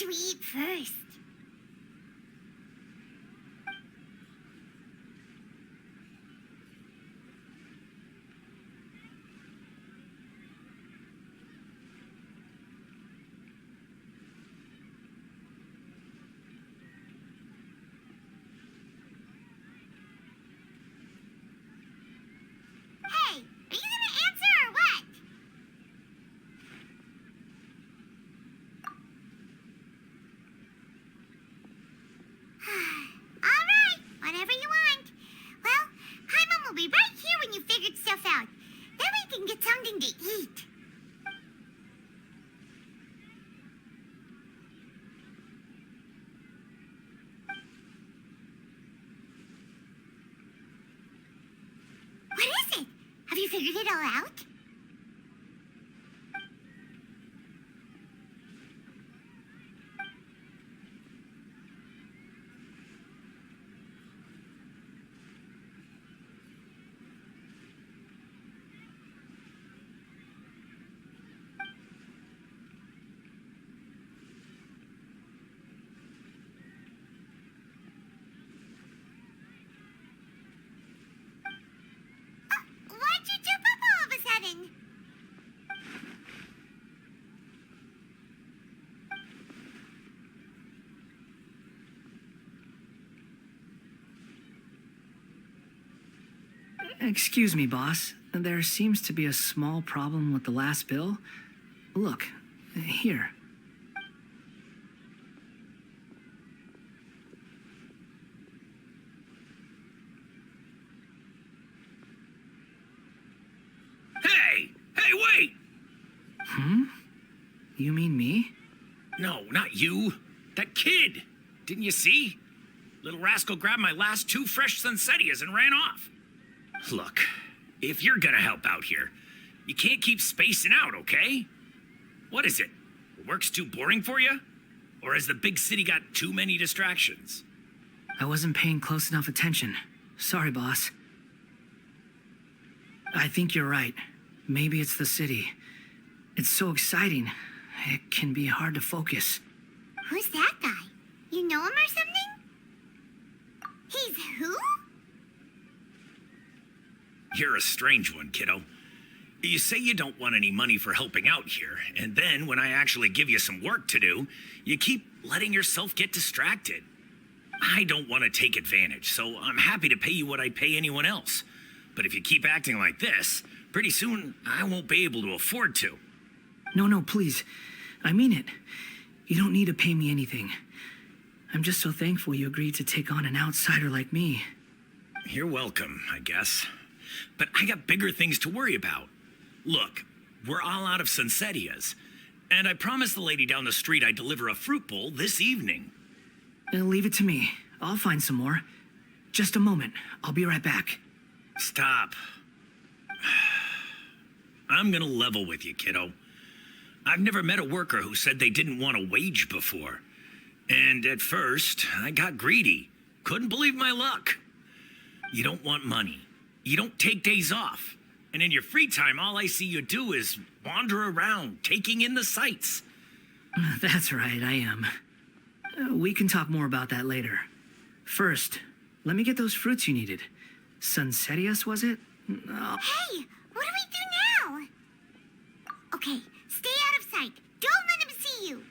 should we eat first? Hey, are you gonna answer or what? All right, whatever you want. Well, Paimon will be right here when you figured stuff out. Then we can get something to eat. What is it? Have you figured it all out? Why'd you jump up all of a sudden? Excuse me, boss. There seems to be a small problem with the last bill. Look, here. Hey! Hey, wait! You mean me? No, not you. That kid. Didn't you see? Little rascal grabbed my last 2 fresh Sunsettias and ran off. Look, if you're gonna help out here, you can't keep spacing out, okay? What is it? Work's too boring for you? Or has the big city got too many distractions? I wasn't paying close enough attention. Sorry, boss. I think you're right. Maybe it's the city. It's so exciting. It can be hard to focus. Who's that guy? You know him or something? He's who? You're a strange one, kiddo. You say you don't want any money for helping out here, and then when I actually give you some work to do, you keep letting yourself get distracted. I don't want to take advantage, so I'm happy to pay you what I'd pay anyone else. But if you keep acting like this, pretty soon I won't be able to afford to. No, please. I mean it. You don't need to pay me anything. I'm just so thankful you agreed to take on an outsider like me. You're welcome, I guess. But I got bigger things to worry about. Look, we're all out of Sunsettias, and I promised the lady down the street I'd deliver a fruit bowl this evening. Leave it to me. I'll find some more. Just a moment. I'll be right back. Stop. I'm gonna level with you, kiddo. I've never met a worker who said they didn't want a wage before. And at first, I got greedy. Couldn't believe my luck. You don't want money. You don't take days off. And in your free time, all I see you do is wander around, taking in the sights. That's right, I am. We can talk more about that later. First, let me get those fruits you needed. Sunsettias, was it? Oh. Hey, what do we do now? Okay, stay out of sight. Don't let him see you.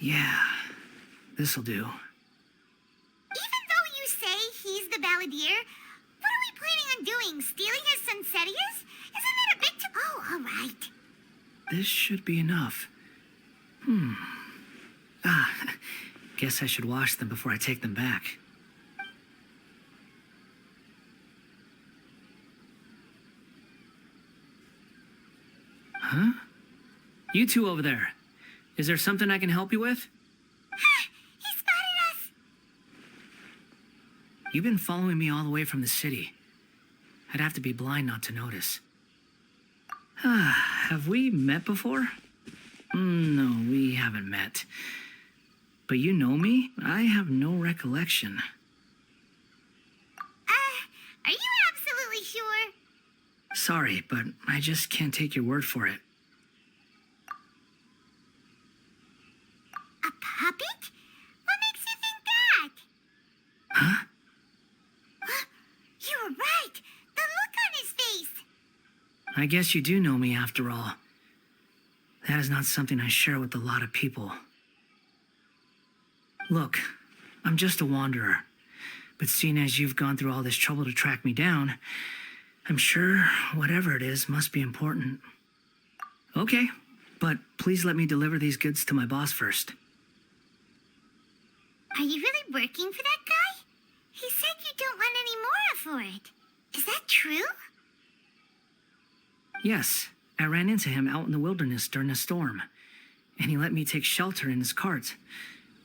Yeah, this'll do. Even though you say he's the balladeer, what are we planning on doing? Stealing his Sunsettias? Isn't that a bit too... Oh, all right. This should be enough. Guess I should wash them before I take them back. Huh? You two over there. Is there something I can help you with? He spotted us! You've been following me all the way from the city. I'd have to be blind not to notice. Have we met before? No, we haven't met. But you know me? I have no recollection. Are you absolutely sure? Sorry, but I just can't take your word for it. A puppet? What makes you think that? Huh? You were right. The look on his face. I guess you do know me after all. That is not something I share with a lot of people. Look, I'm just a wanderer. But seeing as you've gone through all this trouble to track me down, I'm sure whatever it is must be important. Okay, but please let me deliver these goods to my boss first. Are you really working for that guy? He said you don't want any more for it. Is that true? Yes, I ran into him out in the wilderness during a storm, and he let me take shelter in his cart.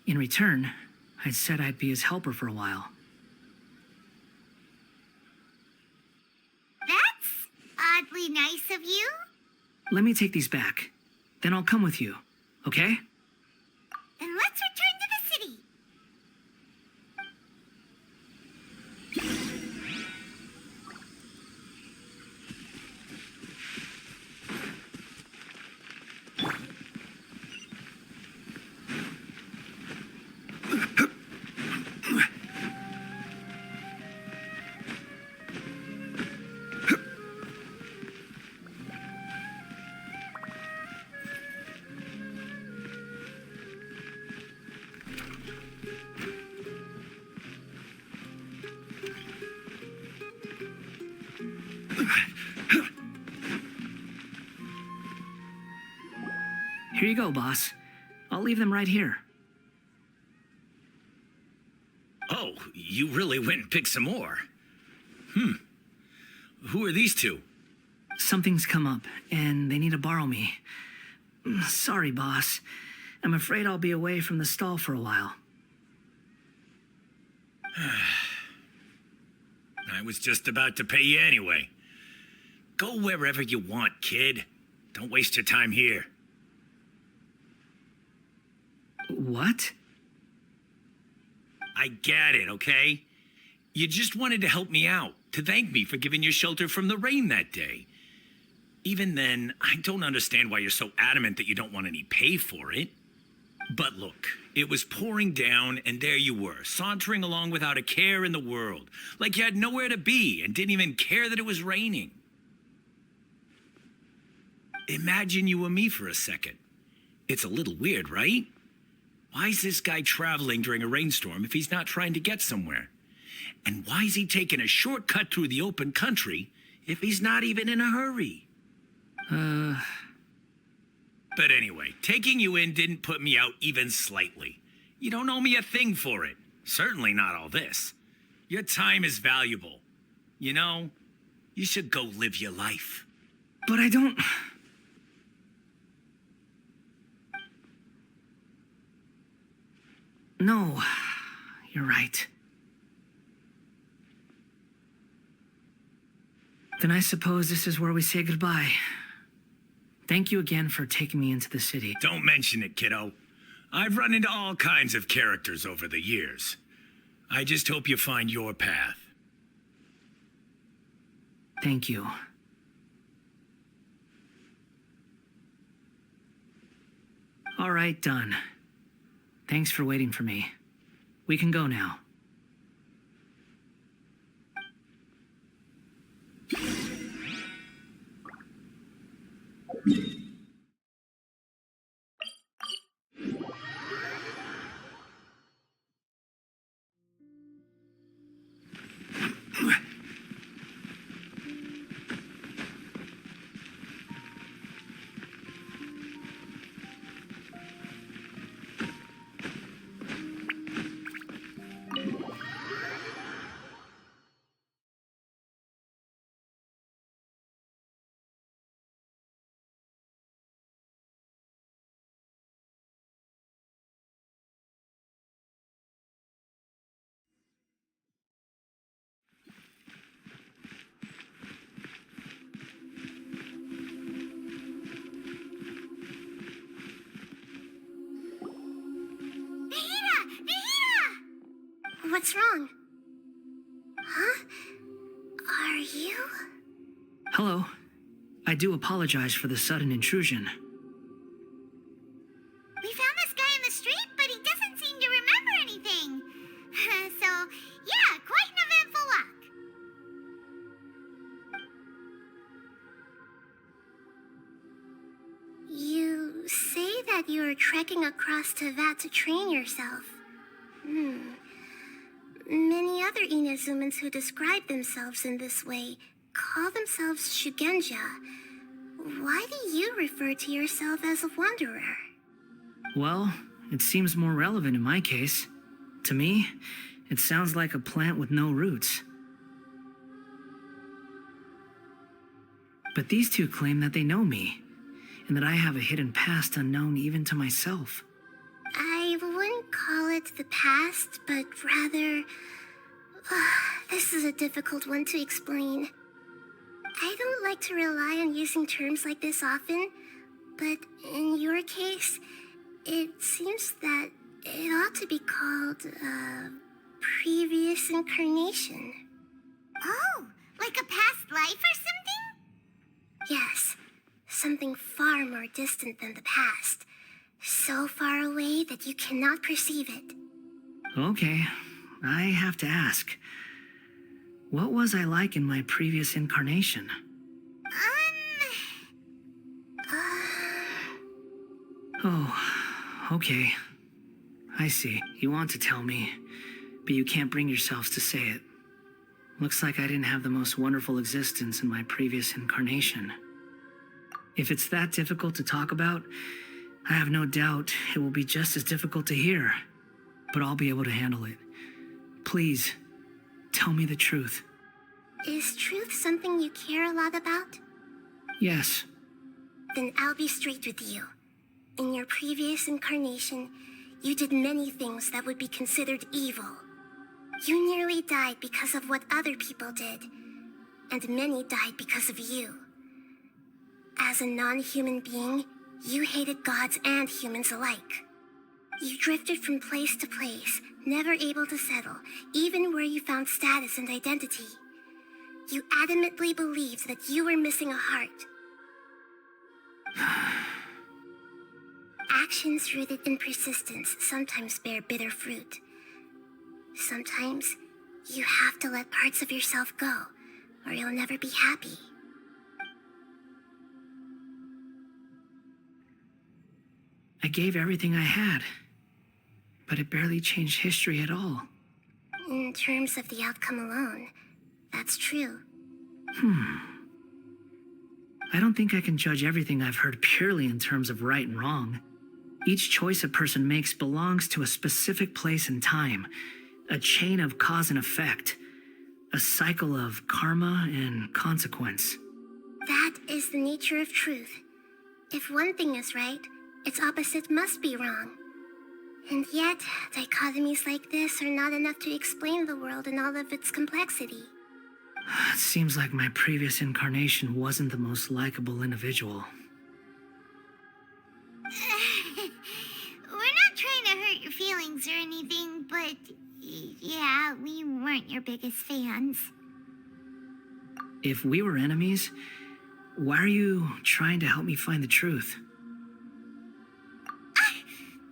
In return, I said I'd be his helper for a while. That's oddly nice of you. Let me take these back. Then I'll come with you, okay? Then let's return to the city. Here you go, boss. I'll leave them right here. Oh, you really went and picked some more. Who are these two? Something's come up, and they need to borrow me. Sorry, boss. I'm afraid I'll be away from the stall for a while. I was just about to pay you anyway. Go wherever you want, kid. Don't waste your time here. What? I get it, okay? You just wanted to help me out, to thank me for giving you shelter from the rain that day. Even then, I don't understand why you're so adamant that you don't want any pay for it. But look, it was pouring down, and there you were, sauntering along without a care in the world, like you had nowhere to be and didn't even care that it was raining. Imagine you were me for a second. It's a little weird, right? Why is this guy traveling during a rainstorm if he's not trying to get somewhere? And why is he taking a shortcut through the open country if he's not even in a hurry? But anyway, taking you in didn't put me out even slightly. You don't owe me a thing for it. Certainly not all this. Your time is valuable. You know, you should go live your life. But I don't... No, you're right. Then I suppose this is where we say goodbye. Thank you again for taking me into the city. Don't mention it, kiddo. I've run into all kinds of characters over the years. I just hope you find your path. Thank you. All right, done. Thanks for waiting for me. We can go now. What's wrong? Huh? Are you? Hello. I do apologize for the sudden intrusion. We found this guy in the street, but he doesn't seem to remember anything. So, yeah, quite an eventful walk. You say that you are trekking across Teyvat to train yourself. Many other Inazumans who describe themselves in this way call themselves Shugenja. Why do you refer to yourself as a wanderer? Well, it seems more relevant in my case. To me, it sounds like a plant with no roots. But these two claim that they know me, and that I have a hidden past unknown even to myself. I wouldn't call it the past, but rather... this is a difficult one to explain. I don't like to rely on using terms like this often, but in your case, it seems that it ought to be called, previous incarnation. Oh, like a past life or something? Yes, something far more distant than the past. So far away that you cannot perceive it. Okay, I have to ask. What was I like in my previous incarnation? Oh, okay. I see. You want to tell me, but you can't bring yourselves to say it. Looks like I didn't have the most wonderful existence in my previous incarnation. If it's that difficult to talk about, I have no doubt it will be just as difficult to hear, but I'll be able to handle it. Please, tell me the truth. Is truth something you care a lot about? Yes. Then I'll be straight with you. In your previous incarnation, you did many things that would be considered evil. You nearly died because of what other people did, and many died because of you. As a non-human being, you hated gods and humans alike. You drifted from place to place, never able to settle, even where you found status and identity. You adamantly believed that you were missing a heart. Actions rooted in persistence sometimes bear bitter fruit. Sometimes, you have to let parts of yourself go, or you'll never be happy. I gave everything I had, but it barely changed history at all. In terms of the outcome alone, that's true. I don't think I can judge everything I've heard purely in terms of right and wrong. Each choice a person makes belongs to a specific place and time, a chain of cause and effect, a cycle of karma and consequence. That is the nature of truth. If one thing is right, its opposite must be wrong. And yet, dichotomies like this are not enough to explain the world in all of its complexity. It seems like my previous incarnation wasn't the most likable individual. We're not trying to hurt your feelings or anything, but yeah, we weren't your biggest fans. If we were enemies, why are you trying to help me find the truth?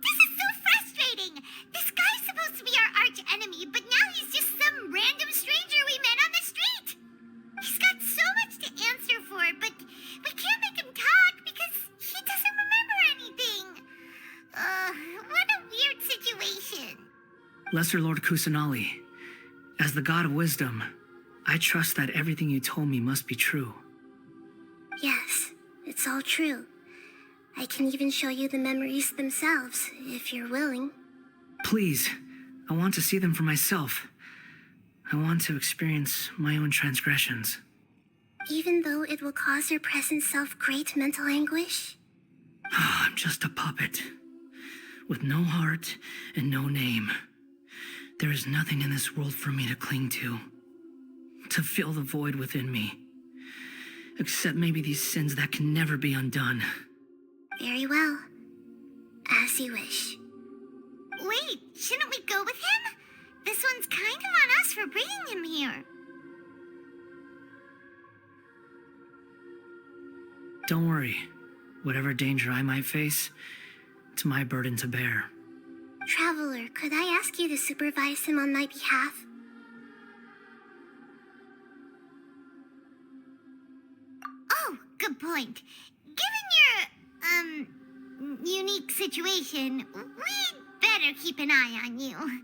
This is so frustrating! This guy's supposed to be our arch enemy, but now he's just some random stranger we met on the street! He's got so much to answer for, but we can't make him talk because he doesn't remember anything. What a weird situation. Lesser Lord Kusanali, as the god of wisdom, I trust that everything you told me must be true. Yes, it's all true. I can even show you the memories themselves, if you're willing. Please, I want to see them for myself. I want to experience my own transgressions. Even though it will cause your present self great mental anguish? I'm just a puppet, with no heart and no name. There is nothing in this world for me to cling to fill the void within me. Except maybe these sins that can never be undone. Very well. As you wish. Wait, shouldn't we go with him? This one's kind of on us for bringing him here. Don't worry. Whatever danger I might face, it's my burden to bear. Traveler, could I ask you to supervise him on my behalf? Oh, good point. Given your, unique situation, we'd better keep an eye on you.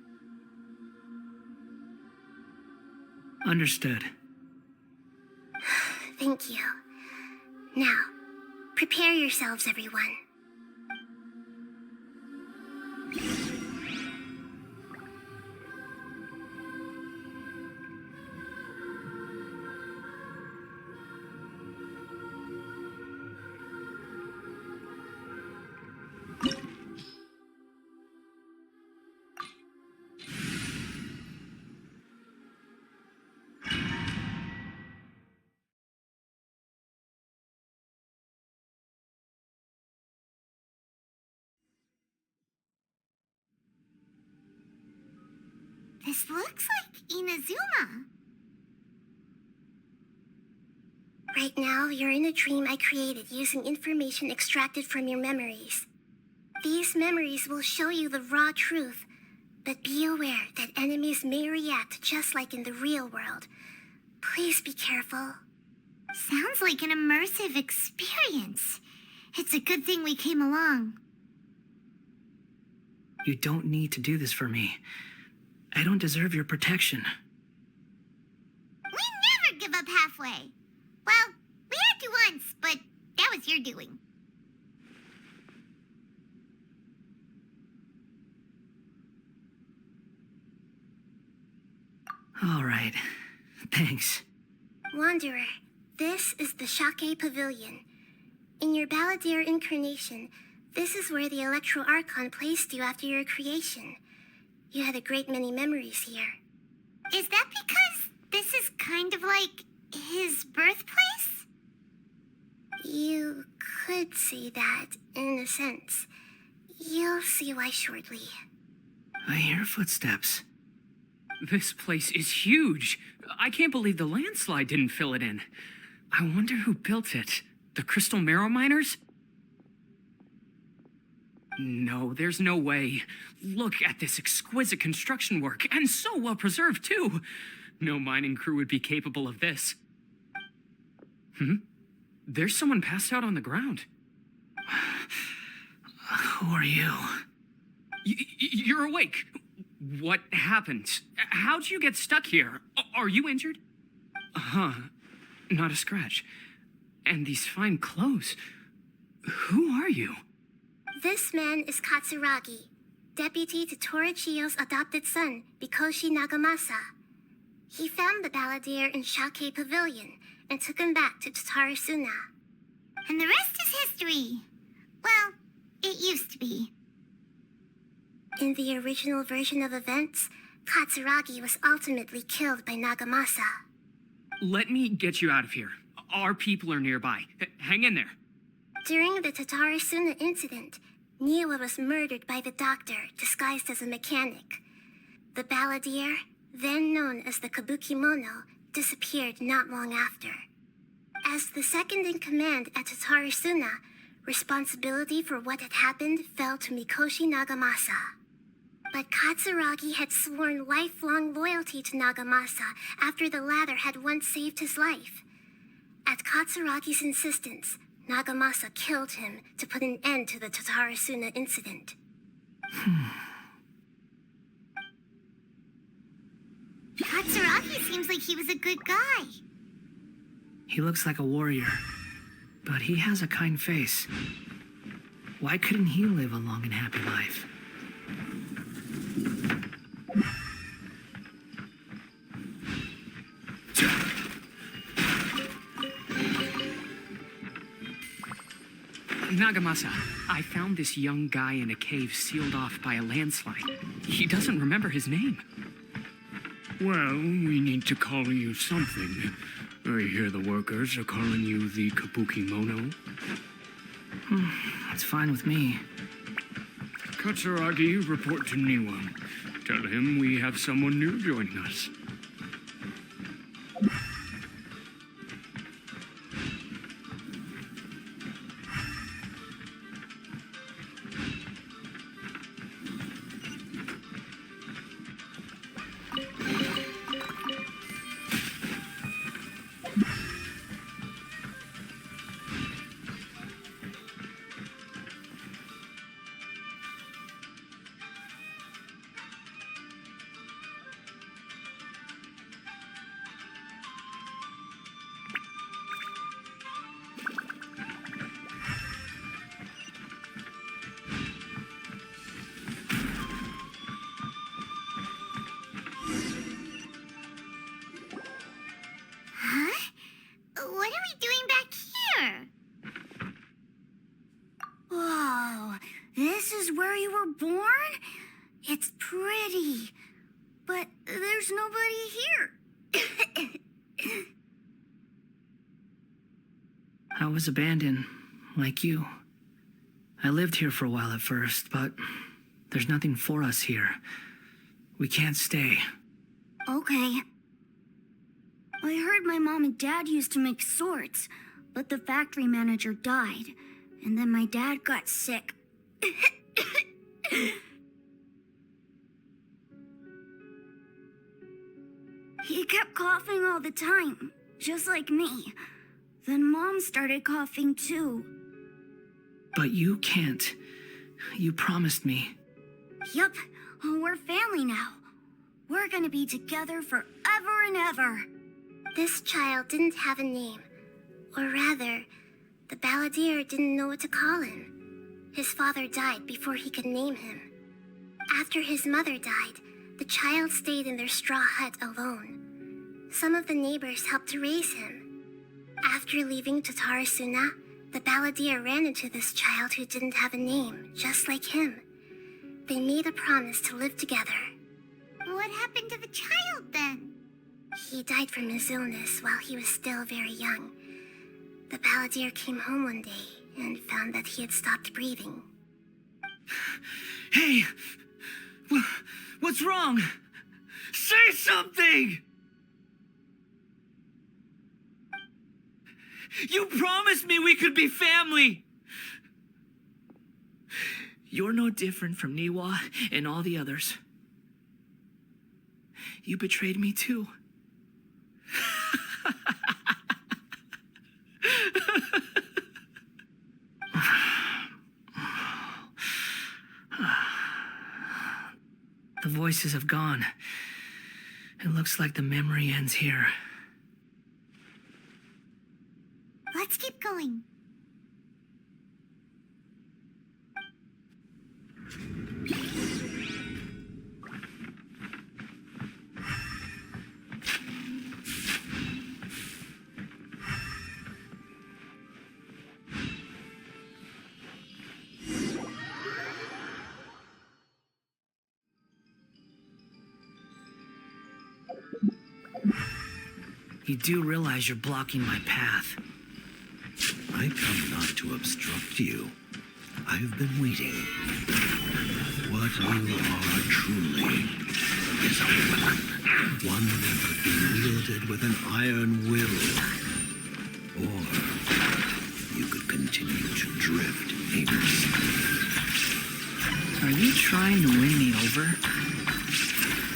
Understood. Thank you. Now, prepare yourselves, everyone. This looks like Inazuma. Right now, you're in a dream I created using information extracted from your memories. These memories will show you the raw truth, but be aware that enemies may react just like in the real world. Please be careful. Sounds like an immersive experience. It's a good thing we came along. You don't need to do this for me. I don't deserve your protection. We never give up halfway. Well, we had to once, but that was your doing. All right. Thanks. Wanderer, this is the Shake Pavilion. In your Balladeer incarnation, this is where the Electro Archon placed you after your creation. You had a great many memories here. Is that because this is kind of like his birthplace? You could say that, in a sense. You'll see why shortly. I hear footsteps. This place is huge. I can't believe the landslide didn't fill it in. I wonder who built it. The Crystal Marrow Miners? No, there's no way. Look at this exquisite construction work, and so well preserved, too. No mining crew would be capable of this. There's someone passed out on the ground. Who are you? You're awake. What happened? How'd you get stuck here? Are you injured? Not a scratch. And these fine clothes. Who are you? This man is Katsuragi, deputy to Torichio's adopted son, Mikoshi Nagamasa. He found the Balladeer in Shake Pavilion and took him back to Tatarasuna. And the rest is history. Well, it used to be. In the original version of events, Katsuragi was ultimately killed by Nagamasa. Let me get you out of here. Our people are nearby. Hang in there. During the Tatarasuna incident, Niwa was murdered by the doctor disguised as a mechanic. The Balladeer, then known as the Kabukimono, disappeared not long after. As the second in command at Tatarasuna, responsibility for what had happened fell to Mikoshi Nagamasa. But Katsuragi had sworn lifelong loyalty to Nagamasa after the latter had once saved his life. At Katsuragi's insistence, Nagamasa killed him to put an end to the Tatarasuna incident. Katsuragi seems like he was a good guy. He looks like a warrior, but he has a kind face. Why couldn't he live a long and happy life? Nagamasa, I found this young guy in a cave sealed off by a landslide. He doesn't remember his name. Well, we need to call you something. I hear the workers are calling you the Kabukimono. That's fine with me. Katsuragi, report to Niwa. Tell him we have someone new joining us. Huh? What are we doing back here? Whoa, this is where you were born? It's pretty, but there's nobody here. I was abandoned, like you. I lived here for a while at first, but there's nothing for us here. We can't stay. Okay. I heard my mom and dad used to make swords, but the factory manager died, and then my dad got sick. He kept coughing all the time, just like me. Then Mom started coughing too. But you can't. You promised me. Yup, we're family now. We're gonna be together forever and ever. This child didn't have a name. Or rather, the balladeer didn't know what to call him. His father died before he could name him. After his mother died, the child stayed in their straw hut alone. Some of the neighbors helped to raise him. After leaving Tatarasuna, the balladeer ran into this child who didn't have a name, just like him. They made a promise to live together. What happened to the child then? He died from his illness while he was still very young. The balladeer came home one day and found that he had stopped breathing. Hey! What's wrong? Say something! You promised me we could be family! You're no different from Niwa and all the others. You betrayed me too. The voices have gone. It looks like the memory ends here. Let's keep going. You do realize you're blocking my path. I come not to obstruct you. I've been waiting. What you are truly is a weapon. One that could be wielded with an iron will. Or you could continue to drift aimlessly. Are you trying to win me over?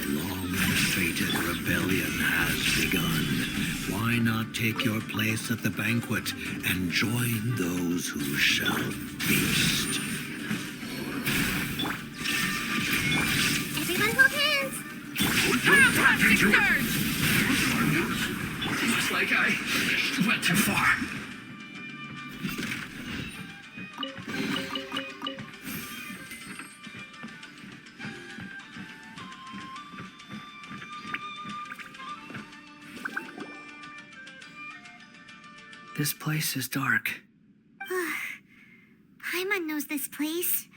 Long-fated rebellion has begun. Why not take your place at the banquet and join those who shall feast? Everyone hold hands! Looks like I went too far. This place is dark. Paimon knows this place.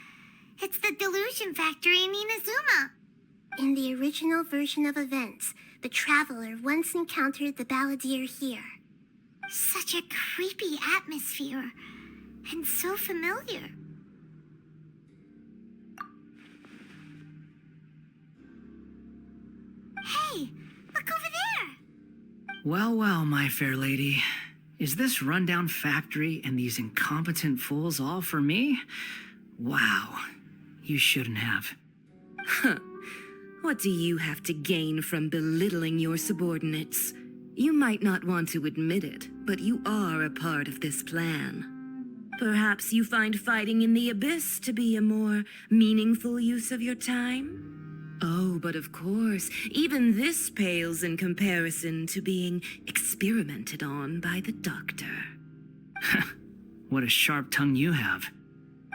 It's the delusion factory in Inazuma. In the original version of events, the traveler once encountered the balladeer here. Such a creepy atmosphere. And so familiar. Well, well, my fair lady. Is this rundown factory and these incompetent fools all for me? Wow. You shouldn't have. What do you have to gain from belittling your subordinates? You might not want to admit it, but you are a part of this plan. Perhaps you find fighting in the abyss to be a more meaningful use of your time? Oh, but of course, even this pales in comparison to being experimented on by the doctor. What a sharp tongue you have.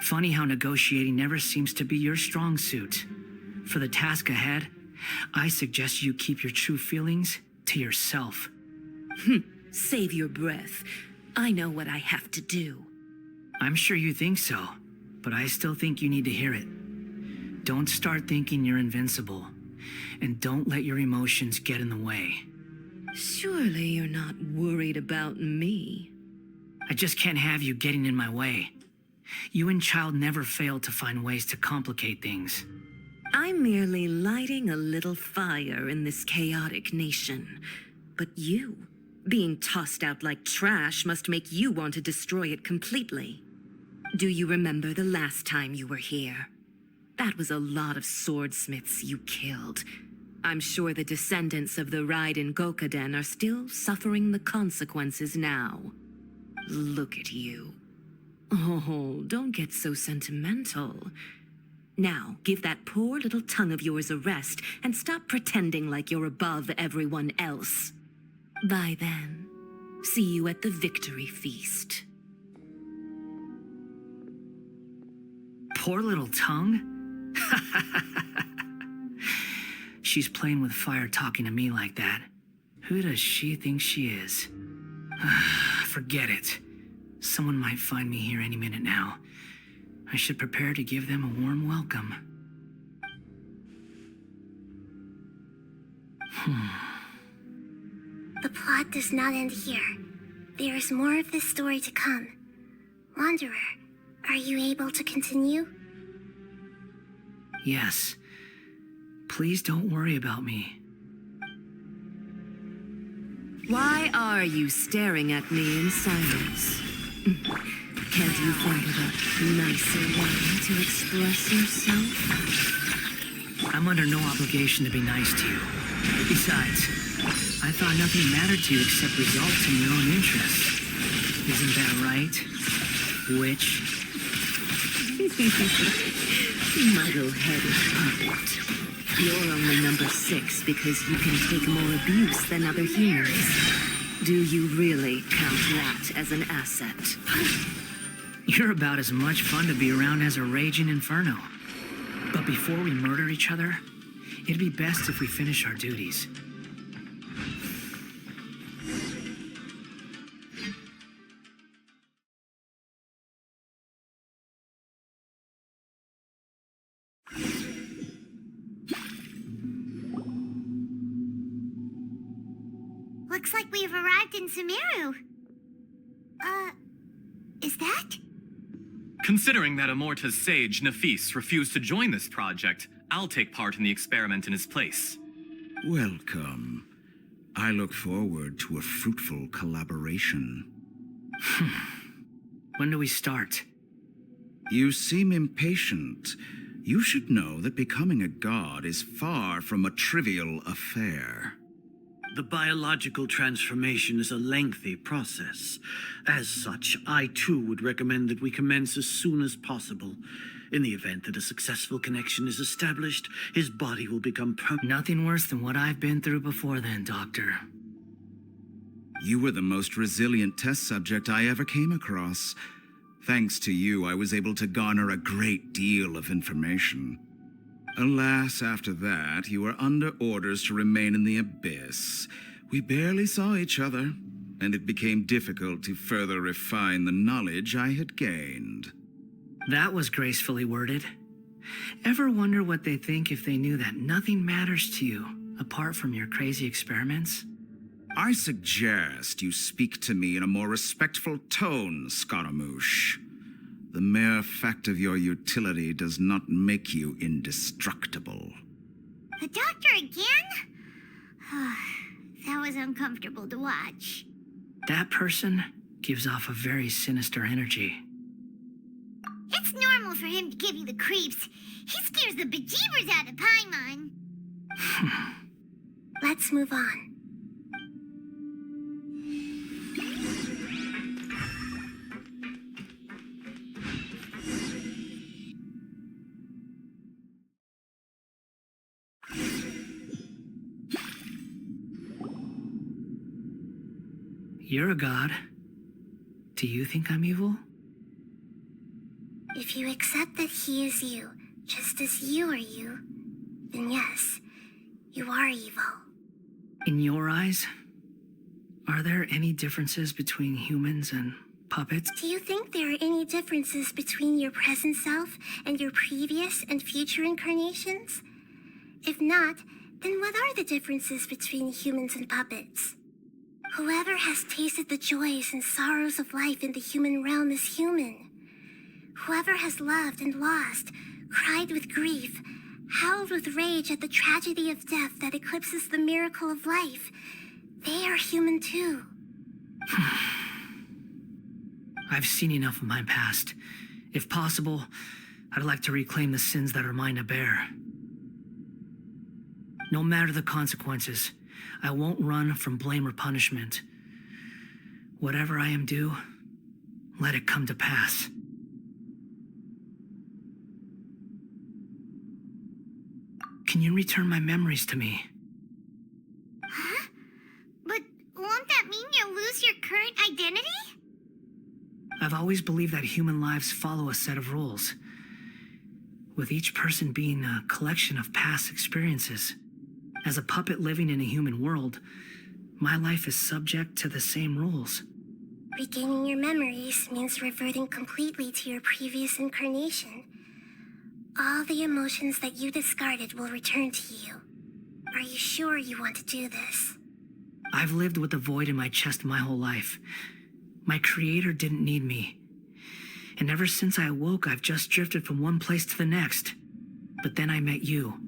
Funny how negotiating never seems to be your strong suit. For the task ahead, I suggest you keep your true feelings to yourself. Save your breath. I know what I have to do. I'm sure you think so, but I still think you need to hear it. Don't start thinking you're invincible, and don't let your emotions get in the way. Surely you're not worried about me. I just can't have you getting in my way. You and Child never fail to find ways to complicate things. I'm merely lighting a little fire in this chaotic nation. But you, being tossed out like trash, must make you want to destroy it completely. Do you remember the last time you were here? That was a lot of swordsmiths you killed. I'm sure the descendants of the Raiden Gokaden are still suffering the consequences now. Look at you. Oh, don't get so sentimental. Now, give that poor little tongue of yours a rest and stop pretending like you're above everyone else. Bye then. See you at the victory feast. Poor little tongue? She's playing with fire talking to me like that. Who does she think she is? Forget it. Someone might find me here any minute now. I should prepare to give them a warm welcome. The plot does not end here. There is more of this story to come. Wanderer, are you able to continue? Yes. Please don't worry about me. Why are you staring at me in silence? Can't you think of a nicer way to express yourself? I'm under no obligation to be nice to you. Besides, I thought nothing mattered to you except results in your own interests. Isn't that right, witch? Muddle-headed puppet. You're only number 6 because you can take more abuse than other humans. Do you really count that as an asset? You're about as much fun to be around as a raging inferno. But before we murder each other, it'd be best if we finish our duties. Looks like we've arrived in Sumeru. Is that? Considering that Amorta's sage, Nafis, refused to join this project, I'll take part in the experiment in his place. Welcome. I look forward to a fruitful collaboration. When do we start? You seem impatient. You should know that becoming a god is far from a trivial affair. The biological transformation is a lengthy process. As such, I too would recommend that we commence as soon as possible. In the event that a successful connection is established, his body will become Nothing worse than what I've been through before then, Doctor. You were the most resilient test subject I ever came across. Thanks to you, I was able to garner a great deal of information. Alas, after that, you were under orders to remain in the abyss. We barely saw each other, and it became difficult to further refine the knowledge I had gained. That was gracefully worded. Ever wonder what they think if they knew that nothing matters to you, apart from your crazy experiments? I suggest you speak to me in a more respectful tone, Scaramouche. The mere fact of your utility does not make you indestructible. The doctor again? That was uncomfortable to watch. That person gives off a very sinister energy. It's normal for him to give you the creeps. He scares the bejeebers out of Paimon. Let's move on. You're a god. Do you think I'm evil? If you accept that he is you, just as you are you, then yes, you are evil. In your eyes, are there any differences between humans and puppets? Do you think there are any differences between your present self and your previous and future incarnations? If not, then what are the differences between humans and puppets? Whoever has tasted the joys and sorrows of life in the human realm is human. Whoever has loved and lost, cried with grief, howled with rage at the tragedy of death that eclipses the miracle of life, they are human too. I've seen enough of my past. If possible, I'd like to reclaim the sins that are mine to bear. No matter the consequences, I won't run from blame or punishment. Whatever I am due, let it come to pass. Can you return my memories to me? Huh? But won't that mean you'll lose your current identity? I've always believed that human lives follow a set of rules, with each person being a collection of past experiences. As a puppet living in a human world, my life is subject to the same rules. Regaining your memories means reverting completely to your previous incarnation. All the emotions that you discarded will return to you. Are you sure you want to do this? I've lived with a void in my chest my whole life. My creator didn't need me. And ever since I awoke, I've just drifted from one place to the next. But then I met you.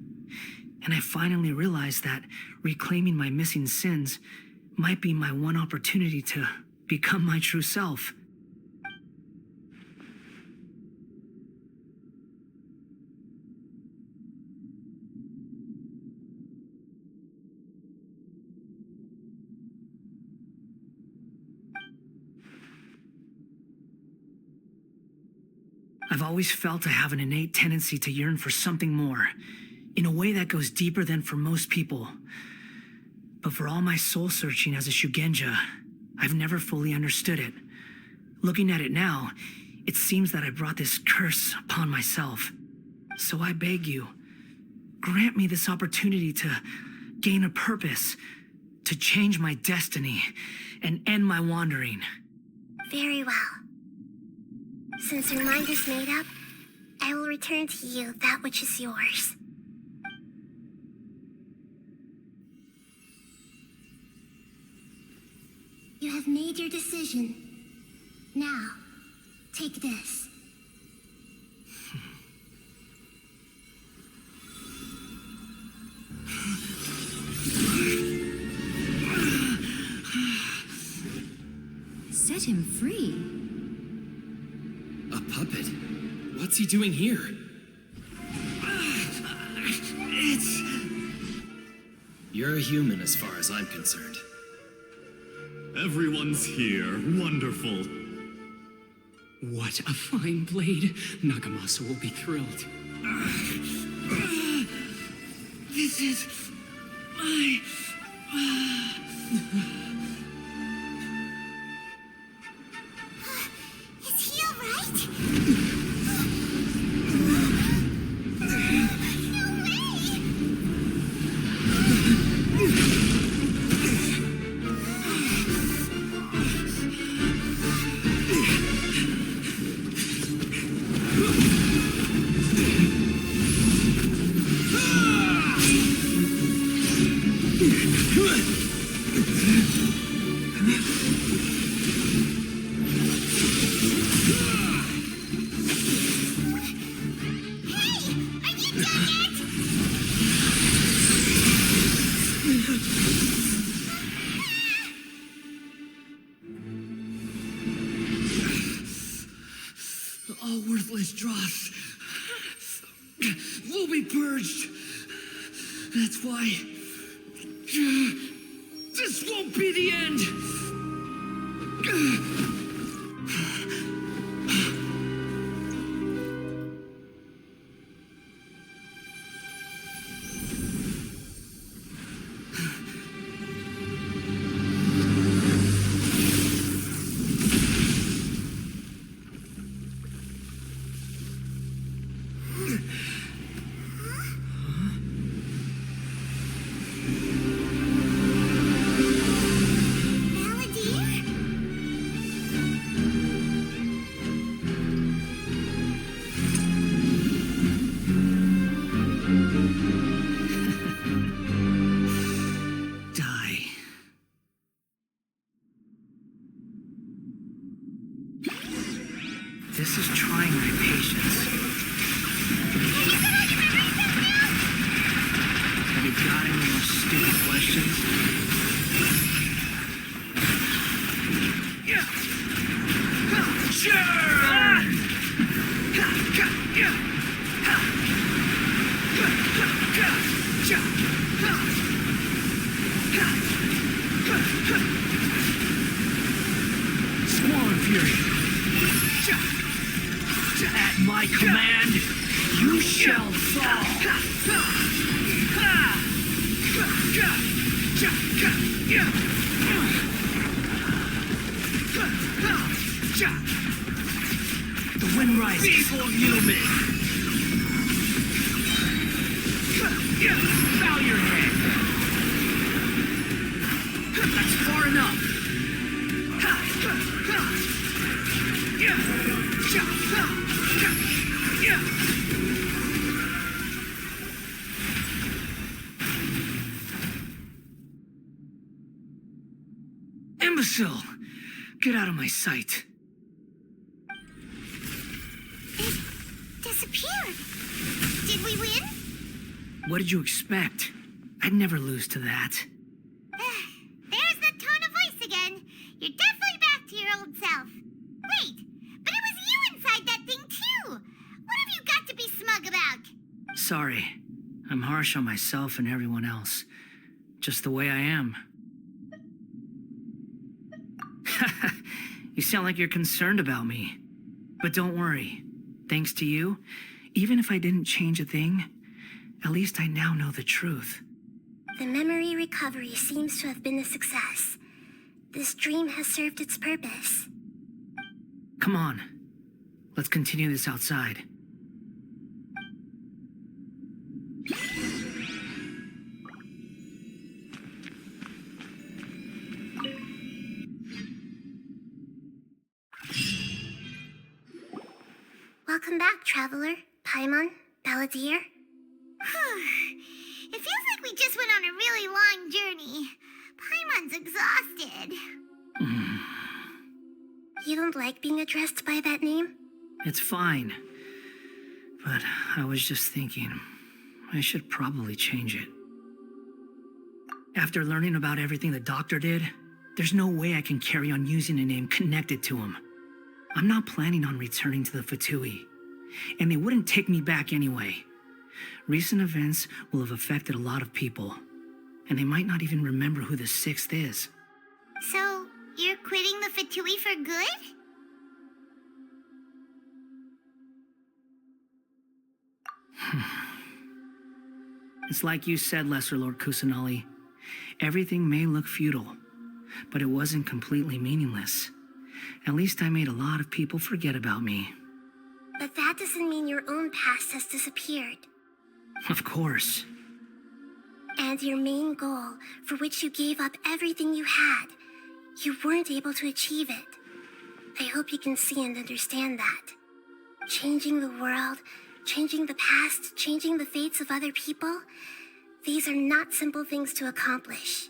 And I finally realized that reclaiming my missing sins might be my one opportunity to become my true self. I've always felt I have an innate tendency to yearn for something more, in a way that goes deeper than for most people. But for all my soul searching as a Shugenja, I've never fully understood it. Looking at it now, it seems that I brought this curse upon myself. So I beg you, grant me this opportunity to gain a purpose, to change my destiny, and end my wandering. Very well. Since your mind is made up, I will return to you that which is yours. You have made your decision. Now, take this. Set him free. A puppet? What's he doing here? You're a human as far as I'm concerned. Everyone's here. Wonderful. What a fine blade. Nagamasa will be thrilled. This is my... Is he alright? No way! All worthless dross will be purged. That's why this won't be the end. This is trying my patience. Have you got any more stupid questions? Squall Fury. At my command, you shall fall. The wind rises. Evil human. Bow your head. That's far enough. Imbecile! Get out of my sight. It disappeared. Did we win? What did you expect? I'd never lose to that. There's the tone of voice again. You're definitely back to your old self. Wait, but it was you inside that thing too. What have you got to be smug about? Sorry. I'm harsh on myself and everyone else. Just the way I am. You sound like you're concerned about me. But don't worry. Thanks to you, even if I didn't change a thing, at least I now know the truth. The memory recovery seems to have been a success. This dream has served its purpose. Come on. Let's continue this outside. Welcome back, Traveler, Paimon, Balladeer. It feels like we just went on a really long journey. Paimon's exhausted. You don't like being addressed by that name? It's fine. But I was just thinking, I should probably change it. After learning about everything the doctor did, there's no way I can carry on using a name connected to him. I'm not planning on returning to the Fatui, and they wouldn't take me back anyway. Recent events will have affected a lot of people, and they might not even remember who the Sixth is. So, you're quitting the Fatui for good? It's like you said, Lesser Lord Kusanali. Everything may look futile, but it wasn't completely meaningless. At least I made a lot of people forget about me. But that doesn't mean your own past has disappeared. Of course. And your main goal, for which you gave up everything you had, you weren't able to achieve it. I hope you can see and understand that. Changing the world, changing the past, changing the fates of other people, these are not simple things to accomplish.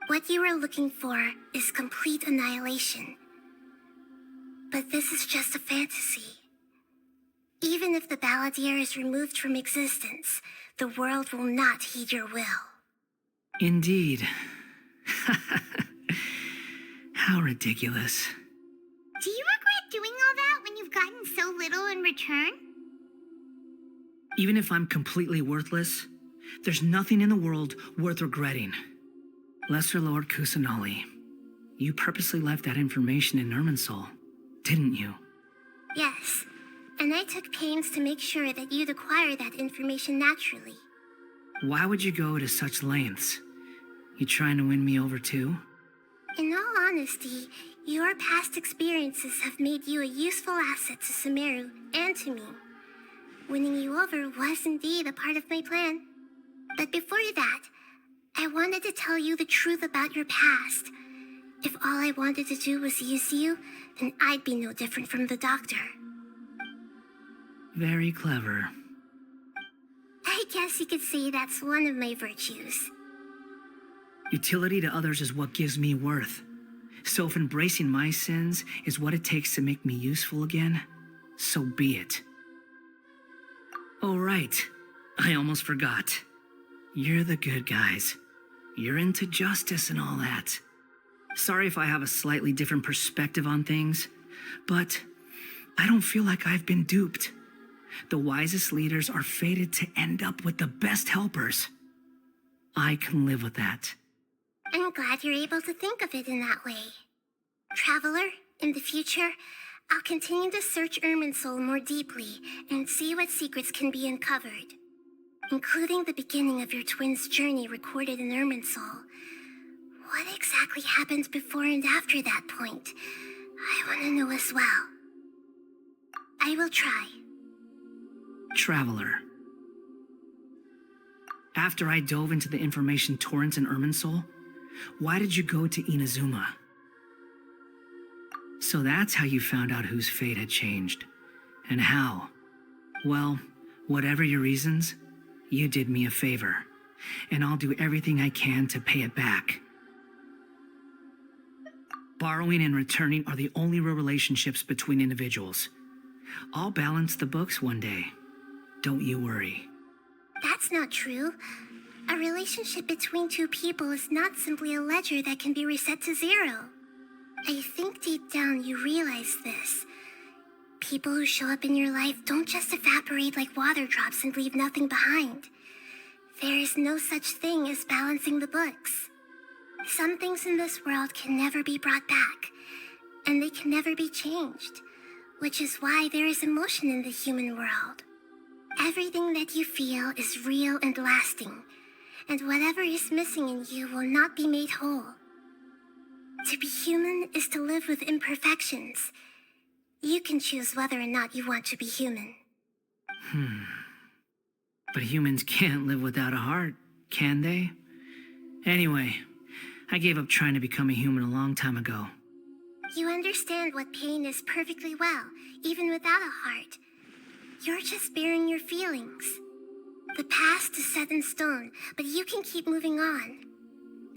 What you are looking for is complete annihilation. But this is just a fantasy. Even if the Balladeer is removed from existence, the world will not heed your will. Indeed. How ridiculous. Do you regret doing all that when you've got gotten so little in return? Even if I'm completely worthless, there's nothing in the world worth regretting. Lesser Lord Kusanali, you purposely left that information in Irminsul, didn't you? Yes, and I took pains to make sure that you'd acquire that information naturally. Why would you go to such lengths? You trying to win me over too? In all honesty, your past experiences have made you a useful asset to Sumeru and to me. Winning you over was indeed a part of my plan. But before that, I wanted to tell you the truth about your past. If all I wanted to do was use you, then I'd be no different from the doctor. Very clever. I guess you could say that's one of my virtues. Utility to others is what gives me worth. So if embracing my sins is what it takes to make me useful again, so be it. Oh right, I almost forgot. You're the good guys. You're into justice and all that. Sorry if I have a slightly different perspective on things, but I don't feel like I've been duped. The wisest leaders are fated to end up with the best helpers. I can live with that. I'm glad you're able to think of it in that way. Traveler, in the future, I'll continue to search Irminsul more deeply and see what secrets can be uncovered, including the beginning of your twins' journey recorded in Irminsul. What exactly happened before and after that point? I want to know as well. I will try. Traveler. After I dove into the information torrents in Irminsul, why did you go to Inazuma? So that's how you found out whose fate had changed. And how? Well, whatever your reasons, you did me a favor. And I'll do everything I can to pay it back. Borrowing and returning are the only real relationships between individuals. I'll balance the books one day. Don't you worry. That's not true. A relationship between two people is not simply a ledger that can be reset to zero. I think deep down you realize this. People who show up in your life don't just evaporate like water drops and leave nothing behind. There is no such thing as balancing the books. Some things in this world can never be brought back, and they can never be changed, which is why there is emotion in the human world. Everything that you feel is real and lasting, and whatever is missing in you will not be made whole. To be human is to live with imperfections. You can choose whether or not you want to be human. But humans can't live without a heart, can they? Anyway, I gave up trying to become a human a long time ago. You understand what pain is perfectly well, even without a heart. You're just bearing your feelings. The past is set in stone, but you can keep moving on.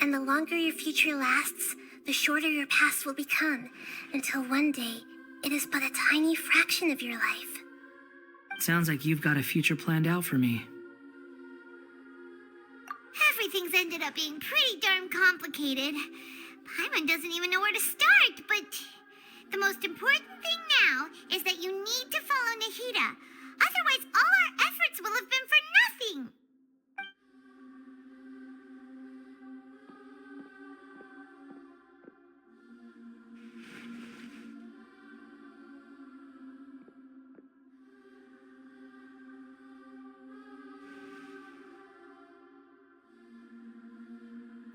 And the longer your future lasts, the shorter your past will become, until one day, it is but a tiny fraction of your life. Sounds like you've got a future planned out for me. Everything's ended up being pretty darn complicated. Paimon doesn't even know where to start, but the most important thing now is that you need to follow Nahida. Otherwise, all our efforts will have been for nothing.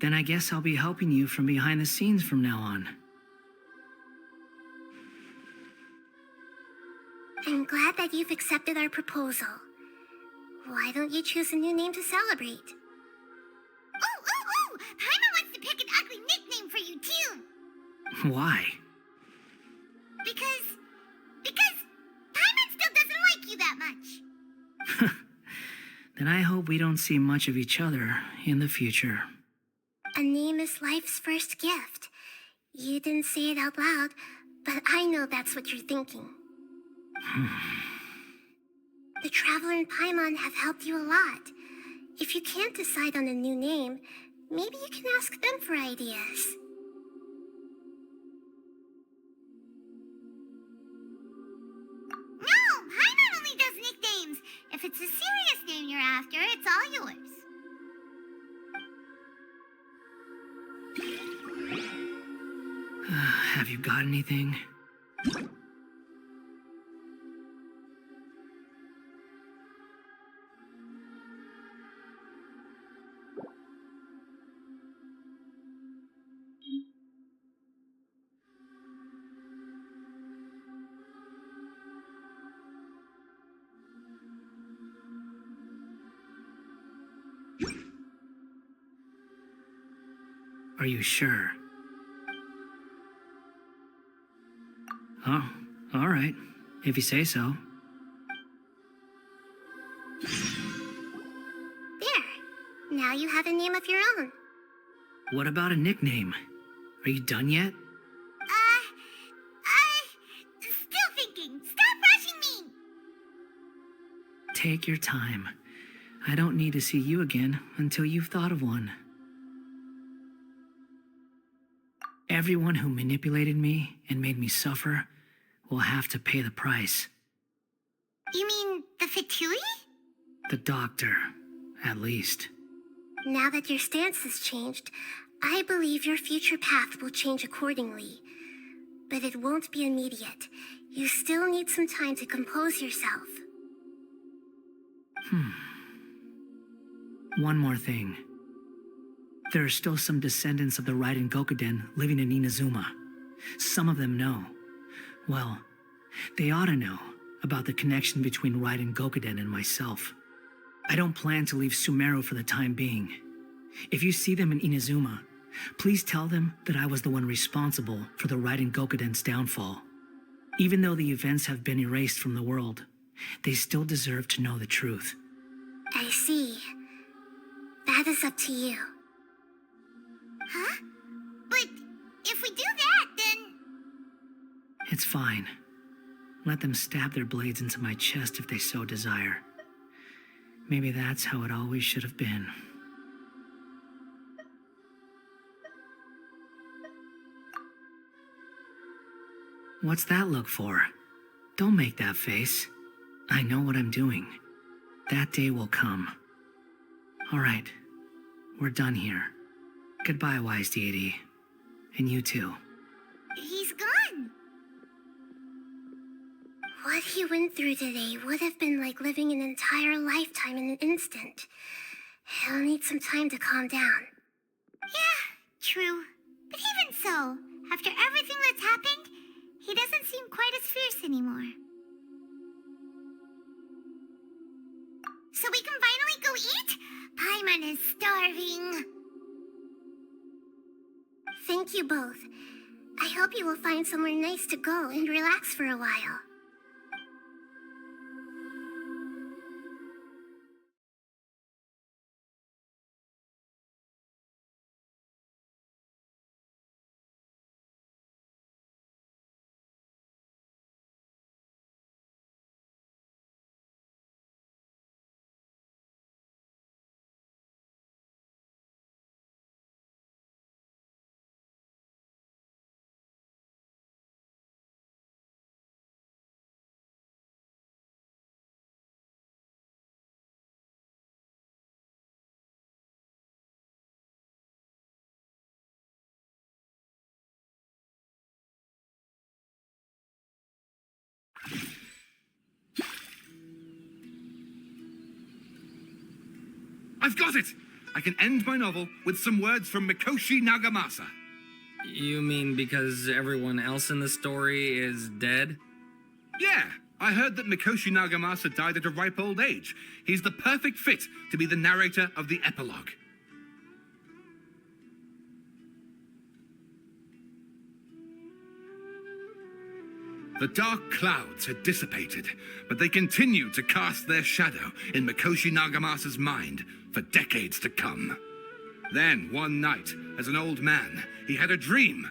Then I guess I'll be helping you from behind the scenes from now on. I'm glad that you've accepted our proposal. Why don't you choose a new name to celebrate? Ooh! Paimon wants to pick an ugly nickname for you, too. Why? Because Paimon still doesn't like you that much. Then I hope we don't see much of each other in the future. A name is life's first gift. You didn't say it out loud, but I know that's what you're thinking. The Traveler and Paimon have helped you a lot. If you can't decide on a new name, maybe you can ask them for ideas. if it's a serious name you're after, it's all yours. Have you got anything? Are you sure? Oh, all right. If you say so. There. Now you have a name of your own. What about a nickname? Are you done yet? Still thinking. Stop rushing me! Take your time. I don't need to see you again until you've thought of one. Everyone who manipulated me and made me suffer will have to pay the price. You mean the Fatui? The doctor, at least. Now that your stance has changed, I believe your future path will change accordingly. But it won't be immediate. You still need some time to compose yourself. One more thing. There are still some descendants of the Raiden Gokuden living in Inazuma. Some of them know. Well, they ought to know about the connection between Raiden Gokuden and myself. I don't plan to leave Sumeru for the time being. If you see them in Inazuma, please tell them that I was the one responsible for the Raiden Gokuden's downfall. Even though the events have been erased from the world, they still deserve to know the truth. I see. That is up to you. Huh? But if we do that, then... It's fine. Let them stab their blades into my chest if they so desire. Maybe that's how it always should have been. What's that look for? Don't make that face. I know what I'm doing. That day will come. All right. We're done here. Goodbye, wise deity. And you too. He's gone. What he went through today would have been like living an entire lifetime in an instant. He'll need some time to calm down. Yeah, true. But even so, after everything that's happened, he doesn't seem quite as fierce anymore. So we can finally go eat? Paimon is starving. Thank you both. I hope you will find somewhere nice to go and relax for a while. I've got it! I can end my novel with some words from Mikoshi Nagamasa. You mean because everyone else in the story is dead? Yeah, I heard that Mikoshi Nagamasa died at a ripe old age. He's the perfect fit to be the narrator of the epilogue. The dark clouds had dissipated, but they continued to cast their shadow in Mikoshi Nagamasa's mind for decades to come. Then, one night, as an old man, he had a dream.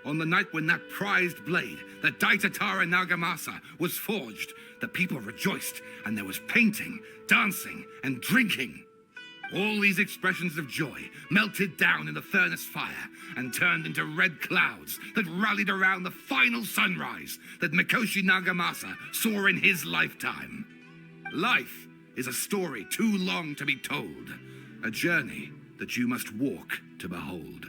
On the night when that prized blade, the Daitatara Nagamasa, was forged, the people rejoiced, and there was painting, dancing, and drinking. All these expressions of joy melted down in the furnace fire and turned into red clouds that rallied around the final sunrise that Mikoshi Nagamasa saw in his lifetime. Life is a story too long to be told. A journey that you must walk to behold.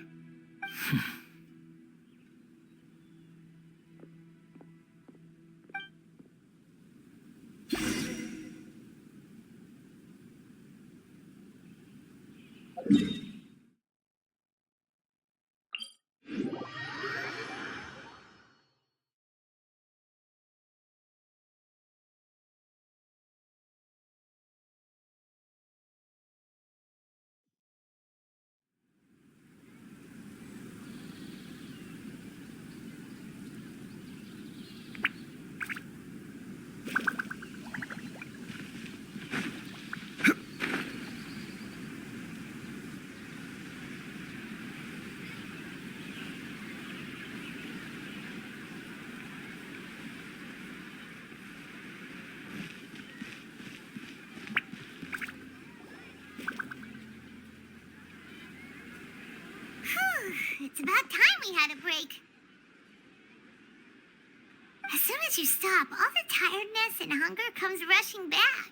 It's about time we had a break. As soon as you stop, all the tiredness and hunger comes rushing back.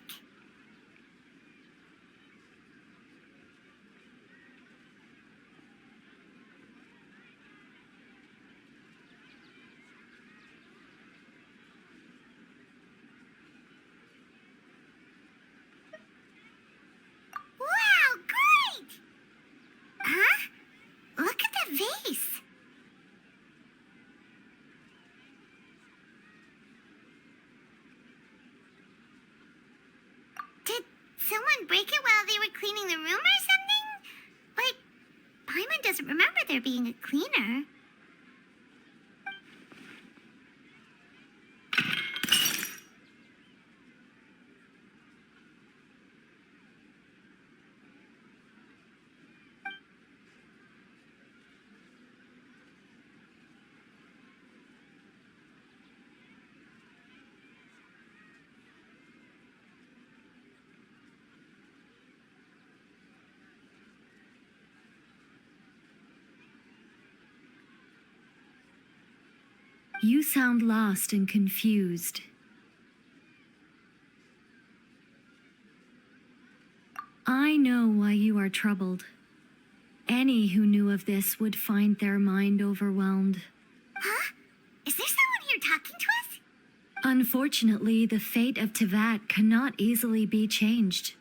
Wow, great! Huh? Look at the vase. Did someone break it while they were cleaning the room or something? But Paimon doesn't remember there being a cleaner. You sound lost and confused. I know why you are troubled. Any who knew of this would find their mind overwhelmed. Huh? Is there someone here talking to us? Unfortunately, the fate of Tevat cannot easily be changed.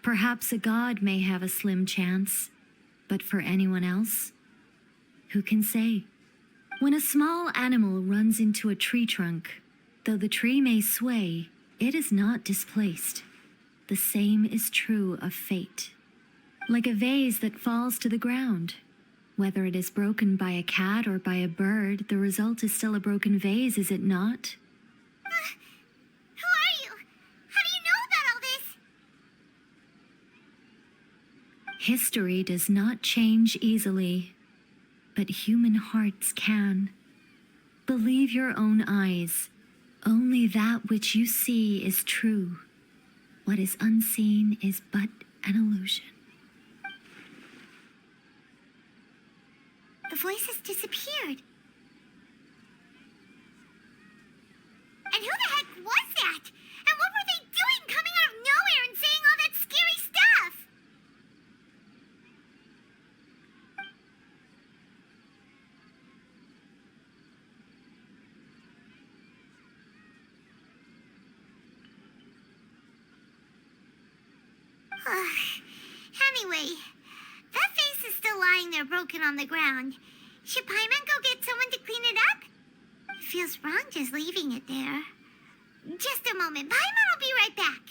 Perhaps a god may have a slim chance, but for anyone else, who can say? When a small animal runs into a tree trunk, though the tree may sway, it is not displaced. The same is true of fate. Like a vase that falls to the ground. Whether it is broken by a cat or by a bird, the result is still a broken vase, is it not? Who are you? How do you know about all this? History does not change easily, but human hearts can. Believe your own eyes. Only that which you see is true. What is unseen is but an illusion. The voice has disappeared. And who the heck was that? And what were they doing coming out of nowhere and saying all that scary stuff? Anyway, that vase is still lying there broken on the ground. Should Paimon go get someone to clean it up? It feels wrong just leaving it there. Just a moment. Paimon will be right back.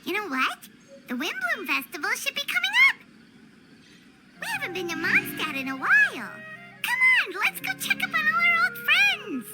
You know what? The Windbloom Festival should be coming up. We haven't been to Mondstadt in a while. Come on, let's go check up on all our old friends.